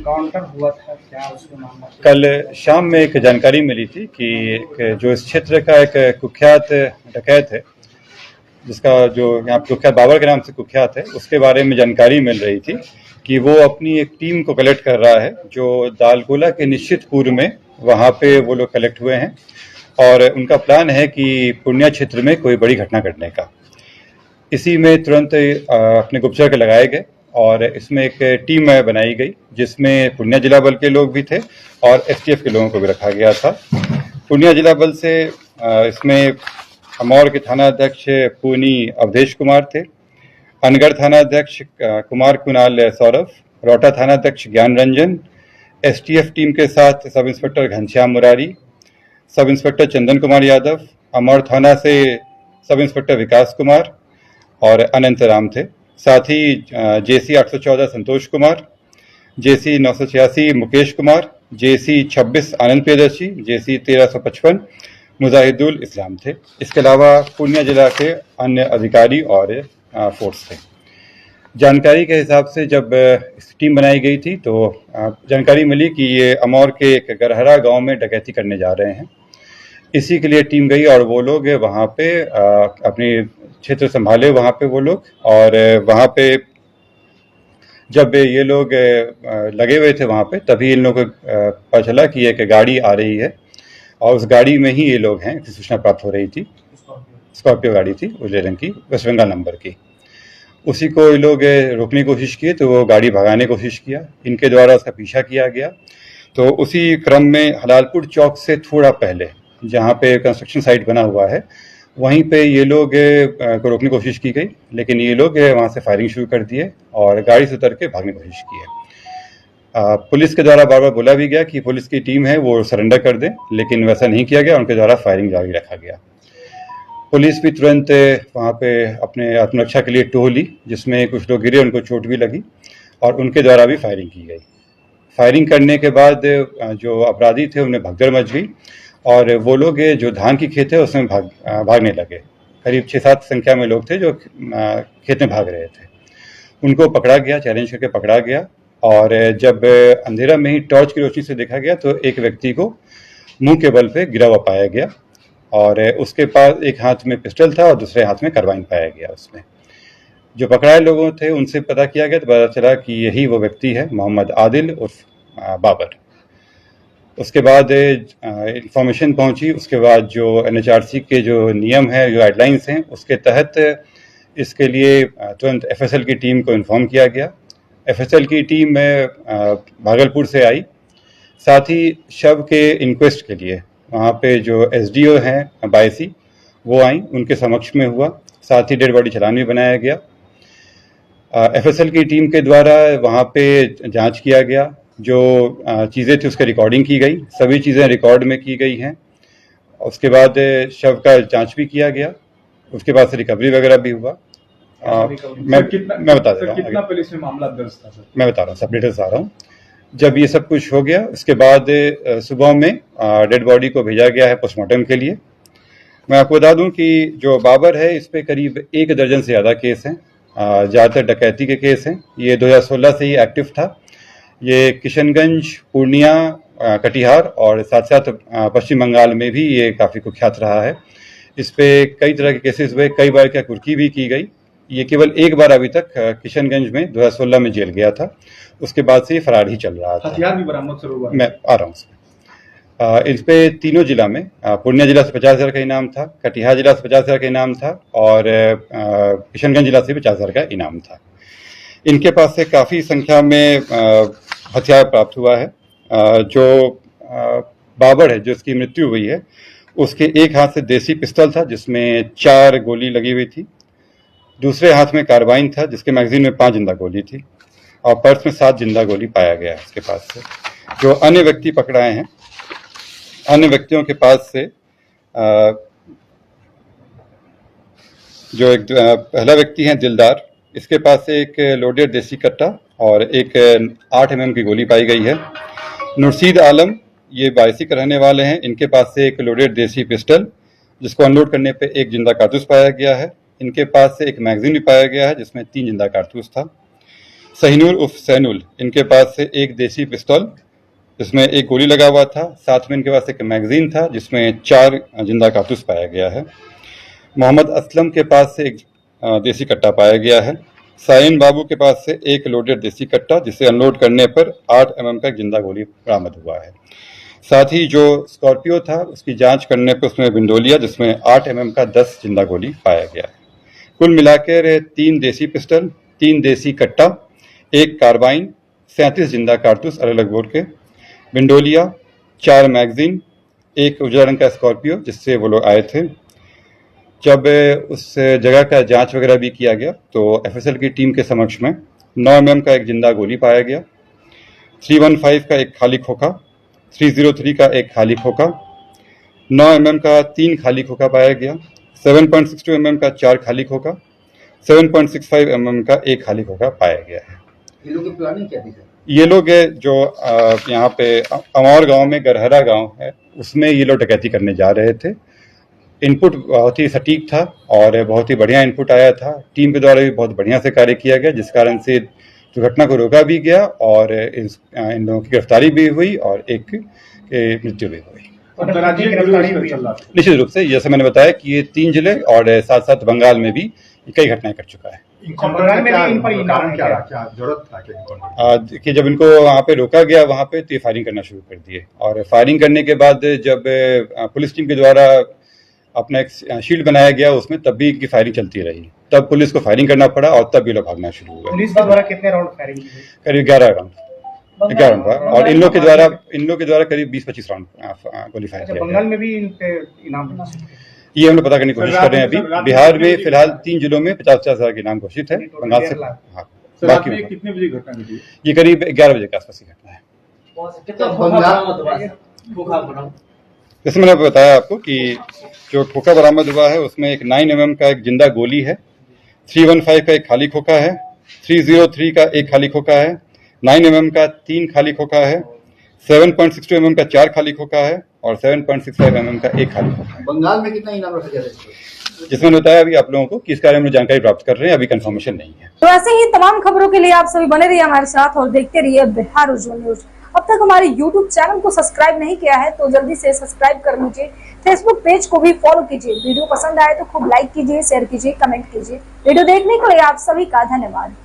Encounter हुआ था, क्या उसके मामला? कल शाम में एक जानकारी मिली थी कि जो इस क्षेत्र का एक कुख्यात डकैत है, जिसका जो यहाँ कुख्यात बाबर के नाम से कुख्यात है, उसके बारे में जानकारी मिल रही थी कि वो अपनी एक टीम को कलेक्ट कर रहा है जो दालकोला के निश्चित पूर्व में वहाँ पे वो लोग कलेक्ट हुए हैं और उनका प्लान है कि पूर्णिया क्षेत्र में कोई बड़ी घटना घटने का। इसी में तुरंत अपने गुप्तचर के लगाए गए और इसमें एक टीम बनाई गई जिसमें पूर्णिया जिला बल के लोग भी थे और एसटीएफ के लोगों को भी रखा गया था। पूर्णिया जिला बल से इसमें अमौर के थाना अध्यक्ष पूनी अवधेश कुमार थे, अनगढ़ थाना अध्यक्ष कुमार कुणाल सौरभ, रौटा थाना अध्यक्ष ज्ञान रंजन, एसटीएफ टीम के साथ sub inspector Ghanshyam Murari, sub inspector Chandan Kumar Yadav, Amour थाना से सब इंस्पेक्टर विकास कुमार और अनंत राम थे। साथ ही जेसी 814 संतोष कुमार, जेसी 986 मुकेश कुमार, जेसी 26 आनंद प्रियदर्शी, जेसी 1355 मुजाहिदुल इस्लाम थे। इसके अलावा पूर्णिया जिला के अन्य अधिकारी और फोर्स थे। जानकारी के हिसाब से जब टीम बनाई गई थी तो जानकारी मिली कि ये अमौर के एक गरहरा गांव में डकैती करने जा रहे हैं। इसी के लिए टीम गई और वो लोग वहाँ पे अपनी क्षेत्र संभाले वहाँ पे वो लोग, और वहाँ पे जब ये लोग लगे हुए थे वहाँ पे तभी इन लोगों को पता चला कि एक गाड़ी आ रही है और उस गाड़ी में ही ये लोग हैं। सूचना प्राप्त हो रही थी, स्कॉर्पियो गाड़ी थी उजले रंग की, वेस्ट बंगाल नंबर की। उसी को ये लोग रोकने की कोशिश किए तो वो गाड़ी भगाने की कोशिश किया, इनके द्वारा उसका पीछा किया गया। तो उसी क्रम में हलालपुर चौक से थोड़ा पहले जहाँ पे कंस्ट्रक्शन साइट बना हुआ है वहीं पे ये लोग को रोकने की कोशिश की गई, लेकिन ये लोग वहाँ से फायरिंग शुरू कर दिए और गाड़ी से उतर के भागने की कोशिश की है। पुलिस के द्वारा बार बार बोला भी गया कि पुलिस की टीम है वो सरेंडर कर दें, लेकिन वैसा नहीं किया गया, उनके द्वारा फायरिंग जारी रखा गया। पुलिस भी तुरंत वहाँ पे अपने आत्मरक्षा के लिए टोह ली, जिसमें कुछ लोग गिरे, उनको चोट भी लगी और उनके द्वारा भी फायरिंग की गई। फायरिंग करने के बाद जो अपराधी थे उन्हें भगदड़ मच गई और वो लोग जो धान की खेत है उसमें भागने लगे। करीब 6-7 संख्या में लोग थे जो खेत में भाग रहे थे। उनको पकड़ा गया, चैलेंज करके पकड़ा गया और जब अंधेरा में ही टॉर्च की रोशनी से देखा गया तो एक व्यक्ति को मुंह के बल पे गिरा हुआ पाया गया और उसके पास एक हाथ में पिस्टल था और दूसरे हाथ में कार्बाइन पाया गया। उसमें जो पकड़ाए लोगों थे उनसे पता किया गया तो पता चला कि यही वो व्यक्ति है, मोहम्मद आदिल उर्फ बाबर। उसके बाद इंफॉर्मेशन पहुंची, उसके बाद जो एनएचआरसी के जो नियम है, जो गाइडलाइंस हैं, उसके तहत इसके लिए तुरंत एफएसएल की टीम को इन्फॉर्म किया गया। एफएसएल की टीम भागलपुर से आई, साथ ही शव के इंक्वेस्ट के लिए वहाँ पे जो एसडीओ हैं बायसी वो आई, उनके समक्ष में हुआ। साथ ही डेड बॉडी चालान भी बनाया गया। एफएसएल की टीम के द्वारा वहाँ पे जांच किया गया, जो चीज़ें थी उसकी रिकॉर्डिंग की गई, सभी चीज़ें रिकॉर्ड में की गई हैं। उसके बाद शव का जांच भी किया गया, उसके बाद से रिकवरी वगैरह भी हुआ। मैं बता दे रहा हूँ, कितना पुलिस में मामला दर्ज था सर? मैं बता रहा हूँ, सब डिटेल्स आ रहा हूँ। जब ये सब कुछ हो गया उसके बाद सुबह में डेड बॉडी को भेजा गया है पोस्टमार्टम के लिए। मैं आपको बता दूं कि जो बाबर है इस पे करीब 1 दर्जन से ज़्यादा केस हैं, ज़्यादातर डकैती के केस हैं। ये 2016 से ही एक्टिव था। ये किशनगंज, पूर्णिया, कटिहार और साथ साथ पश्चिम बंगाल में भी ये काफ़ी कुख्यात रहा है। इस पे कई तरह के केसेस हुए, कई बार क्या कुर्की भी की गई। ये केवल एक बार अभी तक किशनगंज में 2016 में जेल गया था, उसके बाद से ये फरार ही चल रहा था। हथियार भी बरामद सर हुआ? मैं आ रहा हूँ उसमें। इस पे तीनों जिला में पूर्णिया जिला से 50,000 का इनाम था, कटिहार जिला से 50,000 का इनाम था और किशनगंज जिला से 50,000 का इनाम था। इनके पास से काफ़ी संख्या में हथियार प्राप्त हुआ है। जो बाबर है, जो इसकी मृत्यु हुई है, उसके एक हाथ से देसी पिस्तौल था जिसमें 4 गोली लगी हुई थी, दूसरे हाथ में कार्बाइन था जिसके मैगजीन में 5 जिंदा गोली थी और पर्स में 7 जिंदा गोली पाया गया है उसके पास से। जो अन्य व्यक्ति पकड़ाए हैं, अन्य व्यक्तियों के पास से जो एक पहला व्यक्ति है दिलदार, इसके पास से एक लोडेड देसी कट्टा और एक 8 mm की गोली पाई गई है। नुरशीद आलम, ये बायसी के रहने वाले हैं, इनके पास से एक लोडेड देसी पिस्टल जिसको अनलोड करने पे 1 जिंदा कारतूस पाया गया है। इनके पास से एक मैगजीन भी पाया गया है जिसमें 3 जिंदा कारतूस था। सहीनुल उर्फ सैनुल, इनके पास से एक देसी पिस्तौल जिसमें एक गोली लगा हुआ था, साथ में इनके पास एक मैगजीन था जिसमें 4 जिंदा कारतूस पाया गया है। मोहम्मद असलम के पास से एक देसी कट्टा पाया गया है। साइन बाबू के पास से एक लोडेड देसी कट्टा जिसे अनलोड करने पर 8 mm का एक जिंदा गोली बरामद हुआ है। साथ ही जो स्कॉर्पियो था उसकी जांच करने पर उसमें विंडोलिया जिसमें 8 mm का 10 जिंदा गोली पाया गया है। कुल मिलाकर 3 देसी पिस्टल, 3 देसी कट्टा, 1 कार्बाइन, 37 जिंदा कारतूस अलग अलग बोर के, विंडोलिया, 4 मैगजीन, एक उजला रंग का स्कॉर्पियो जिससे वो लोग आए थे। जब उस जगह का जांच वगैरह भी किया गया तो एफएसएल की टीम के समक्ष में 9 mm का एक जिंदा गोली पाया गया, 315 का एक खाली खोखा, 303 का एक खाली खोखा, 9 mm का 3 खाली खोखा पाया गया, 7.62 mm का 4 खाली खोखा, 7.65 mm का एक खाली खोखा पाया गया है। ये लोग की प्लानिंग क्या थी सर? ये लोग जो यहाँ पे अमौर गांव में गरहरा गांव है उसमें ये लोग डकैती करने जा रहे थे। इनपुट बहुत ही सटीक था और बहुत ही बढ़िया इनपुट आया था। टीम के द्वारा भी बहुत बढ़िया से कार्य किया गया जिस कारण से दुर्घटना को रोका भी गया और इन लोगों की गिरफ्तारी भी हुई और एक की मृत्यु भी हुई। निश्चित रूप से जैसे मैंने बताया कि ये 3 जिले और साथ साथ बंगाल में भी कई घटनाएं कर चुका है। कि जब इनको वहाँ पे रोका गया वहाँ पे तो ये फायरिंग करना शुरू कर दिए और फायरिंग करने के बाद जब पुलिस टीम के द्वारा अपना एक शील्ड बनाया गया उसमें तब भी इनकी फायरिंग चलती रही, तब पुलिस को फायरिंग करना पड़ा और तब ये लोग भागना शुरू हुए। पुलिस के द्वारा कितने राउंड फायरिंग की? करीब 11 राउंड और इन लोग के द्वारा करीब 20-25 राउंड गोली फायर किया। बंगाल में भी इन पे इनाम ये हम लोग पता करने की कोशिश कर रहे हैं। अभी बिहार में फिलहाल 3 जिलों में 50-50 हजार के इनाम घोषित है। बंगाल से हाँ, बाकी कितने बजे घटना घटी? ये करीब 11 बजे के आसपास की घटना है। जैसे मैंने बताया आपको कि जो खोखा बरामद हुआ है उसमें एक 9 mm का एक जिंदा गोली है, 315 का एक खाली खोखा है, 303 का एक खाली खोखा है, 9 mm का 3 खाली खोखा है, 7.62 mm का 4 खाली खोखा है और 7.65 mm का एक खाली खोखा है। बंगाल में कितना इनाम रखा गया है? जिसमें बताया अभी आप लोगों को कि इस बारे में जानकारी प्राप्त कर रहे हैं, अभी कंफर्मेशन नहीं है। तो ऐसे ही तमाम खबरों के लिए आप सभी बने रहिए हमारे साथ और देखते रहिए बिहार उज्जवल न्यूज। अब तक हमारे YouTube चैनल को सब्सक्राइब नहीं किया है तो जल्दी से सब्सक्राइब कर लीजिए। फेसबुक पेज को भी फॉलो कीजिए। वीडियो पसंद आए तो खूब लाइक कीजिए, शेयर कीजिए, कमेंट कीजिए। वीडियो देखने के लिए आप सभी का धन्यवाद।